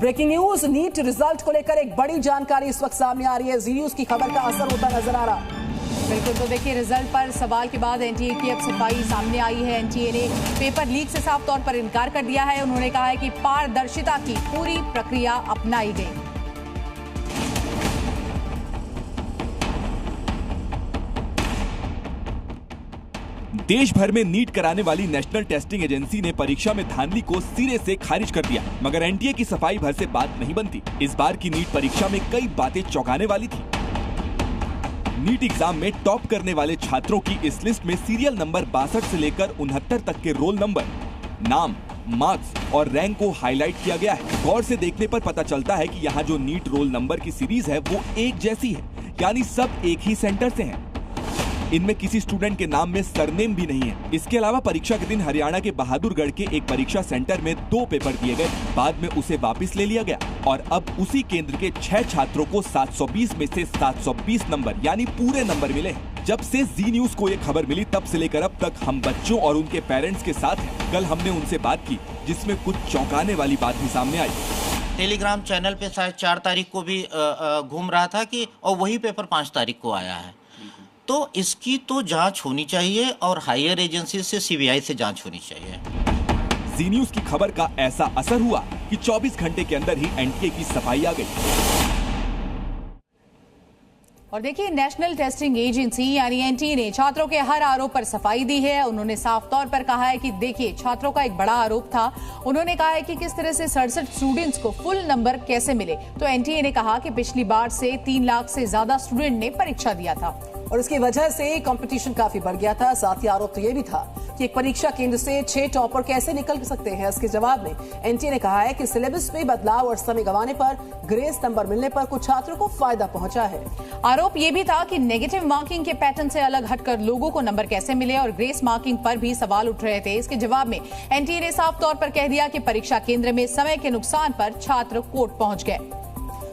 Breaking news, NEET result को लेकर एक बड़ी जानकारी इस वक्त सामने आ रही है। जी न्यूज की खबर का असर होता नजर आ रहा। बिल्कुल, तो देखिए रिजल्ट पर सवाल के बाद एनटीए की अब सफाई सामने आई है। एनटीए ने पेपर लीक से साफ तौर पर इनकार कर दिया है। उन्होंने कहा है कि पारदर्शिता की पूरी प्रक्रिया अपनाई गई। देश भर में नीट कराने वाली नेशनल टेस्टिंग एजेंसी ने परीक्षा में धांधली को सिरे से खारिज कर दिया, मगर एनटीए की सफाई भर से बात नहीं बनती। इस बार की नीट परीक्षा में कई बातें चौंकाने वाली थी। नीट एग्जाम में टॉप करने वाले छात्रों की इस लिस्ट में सीरियल नंबर 62 से लेकर 69 तक के रोल नंबर, नाम, मार्क्स और रैंक को हाईलाइट किया गया है। गौर से देखने पर पता चलता है कि यहाँ जो नीट रोल नंबर की सीरीज है वो एक जैसी है, यानी सब एक ही सेंटर से हैं। इनमें किसी स्टूडेंट के नाम में सरनेम भी नहीं है। इसके अलावा परीक्षा के दिन हरियाणा के बहादुरगढ़ के एक परीक्षा सेंटर में 2 पेपर दिए गए, बाद में उसे वापस ले लिया गया और अब उसी केंद्र के 6 छात्रों को 720 में से 720 नंबर यानी पूरे नंबर मिले हैं। जब से जी न्यूज को ये खबर मिली तब से लेकर अब तक हम बच्चों और उनके पेरेंट्स के साथ हैं। कल हमने उनसे बात की जिसमें कुछ चौंकाने वाली बात भी सामने आई। टेलीग्राम चैनल पे शायद 4 तारीख को भी घूम रहा था कि और वही पेपर 5 तारीख को आया है। तो इसकी तो जांच होनी चाहिए और हायर एजेंसी से सीबीआई से जांच होनी चाहिए। जी न्यूज की खबर का ऐसा असर हुआ कि 24 घंटे के अंदर ही एनटीए की सफाई आ गई। और देखिए नेशनल टेस्टिंग एजेंसी यानी एनटीए ने छात्रों के हर आरोप पर सफाई दी है। उन्होंने साफ तौर पर कहा है कि देखिए छात्रों का एक बड़ा आरोप था। उन्होंने कहा है कि किस तरह से 67 स्टूडेंट्स को फुल नंबर कैसे मिले। तो एनटीए ने कहा कि पिछली बार से 3 लाख से ज्यादा स्टूडेंट ने परीक्षा दिया था और इसकी वजह से कंपटीशन काफी बढ़ गया था। साथ ही आरोप तो ये भी था कि एक परीक्षा केंद्र से 6 टॉपर कैसे निकल सकते हैं। इसके जवाब में एनटीए ने कहा है कि सिलेबस में बदलाव और समय गंवाने पर ग्रेस नंबर मिलने पर कुछ छात्रों को फायदा पहुंचा है। आरोप ये भी था कि नेगेटिव मार्किंग के पैटर्न से अलग हटकर लोगों को नंबर कैसे मिले और ग्रेस मार्किंग पर भी सवाल उठ रहे थे। इसके जवाब में एनटीए ने साफ तौर पर कह दिया कि परीक्षा केंद्र में समय के नुकसान पर छात्र कोर्ट पहुंच गए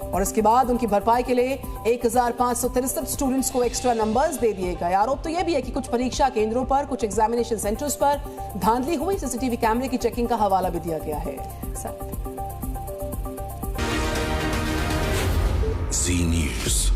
और इसके बाद उनकी भरपाई के लिए 1563 स्टूडेंट्स को एक्स्ट्रा नंबर्स दे दिए गए। आरोप तो यह भी है कि कुछ परीक्षा केंद्रों पर, कुछ एग्जामिनेशन सेंटर्स पर धांधली हुई। सीसीटीवी कैमरे की चेकिंग का हवाला भी दिया गया है। जी न्यूज़।